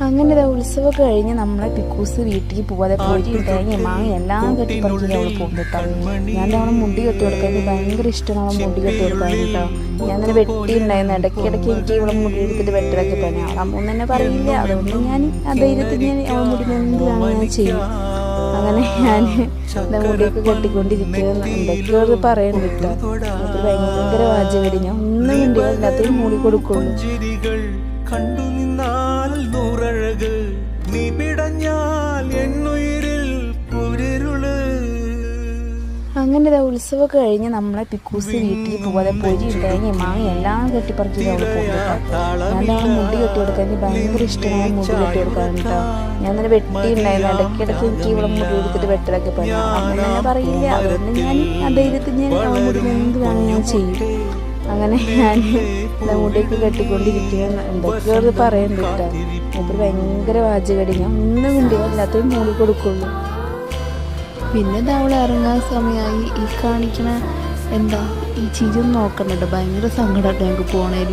അങ്ങനെ ഇതാ ഉത്സവമൊക്കെ കഴിഞ്ഞ് നമ്മളെ പിക്കൂസ് വീട്ടിൽ പോവാതെ പൊരി തേങ്ങ മാങ്ങ എല്ലാം കെട്ടിപ്പറിച്ചിട്ട് അവൾ പോകും കേട്ടോ. ഞാൻ അവളെ മുടി കെട്ടി കൊടുക്കാൻ എനിക്ക് ഭയങ്കര ഇഷ്ടമാണ് അവളെ മുടി കെട്ടി കൊടുക്കാൻ കേട്ടോ. ഞാൻ തന്നെ വെട്ടി ഉണ്ടായിരുന്നു. ഇടയ്ക്കിടയ്ക്ക് എനിക്ക് ഇവിടെ മുടി എടുത്തിട്ട് വെട്ടലൊക്കെ പറഞ്ഞു. അവൾ അമ്മ തന്നെ പറയില്ല. അതുകൊണ്ട് ഞാൻ ആ ധൈര്യത്തിൽ ഞാൻ അവളെ മുടി എന്താണ് ഞാൻ ചെയ്യും. അങ്ങനെ ഞാൻ മുടിയൊക്കെ കെട്ടിക്കൊണ്ടിരിക്കുന്നത് എന്തൊക്കെയോ പറയുന്നു കേട്ടോ. അത് ഭയങ്കര വാചകടി. ഞാൻ ഒന്നും മിണ്ടിയില്ലാത്തതിന് മൂടി കൊടുക്കുള്ളൂ. കണ്ടു നിന്നാൽ നൂറഴക് നീ പിടഞ്ഞാൽ എന്നുയിരിൽ കുരിരുള്. അങ്ങനെ ഇതാ ഉത്സവമൊക്കെ കഴിഞ്ഞ് നമ്മളെ പിക്കൂസ് വീട്ടിൽ പോവാതെ പൊരി തേങ്ങ മാങ്ങ എല്ലാം കെട്ടിപ്പറിച്ചിട്ട് അവൾ പോകും കേട്ടോ. ഞാൻ അവളെ മുടി കെട്ടി കൊടുക്കാൻ എനിക്ക് ഭയങ്കര ഇഷ്ടമാണ് മുടി കെട്ടി കൊടുക്കാൻ കേട്ടോ. ഞാൻ തന്നെ വെട്ടി ഉണ്ടായിരുന്നു. ഇടയ്ക്കിടയ്ക്ക് എനിക്ക് ഇവിടെ മുടി എടുത്തിട്ട് വെട്ടലൊക്കെ പറഞ്ഞു. അമ്മ തന്നെ പറയില്ല. അതുകൊണ്ട് ഞാൻ ആ ധൈര്യത്തിൽ ഞാൻ അവളെ മുടി എന്ത് വേണം ഞാൻ ചെയ്യും. അങ്ങനെ ഞാൻ മുടിയൊക്കെ കെട്ടിക്കൊണ്ടിരിക്കുക എന്തൊക്കെയോ പറയുന്നുണ്ട് കേട്ടോ. അപ്പോൾ ഭയങ്കര വാചകടി. ഞാൻ ഒന്നും മിണ്ടിയോ എല്ലാത്തിനും മൂടി കൊടുക്കുള്ളൂ. പിന്നെ അവൾ ഇറങ്ങാൻ സമയമായി. ഈ കാണിക്കണ എന്താ ഈ ചിരി നോക്കണുണ്ട്. ഭയങ്കര സങ്കടമായിട്ട് ഞങ്ങൾക്ക് പോണേൽ.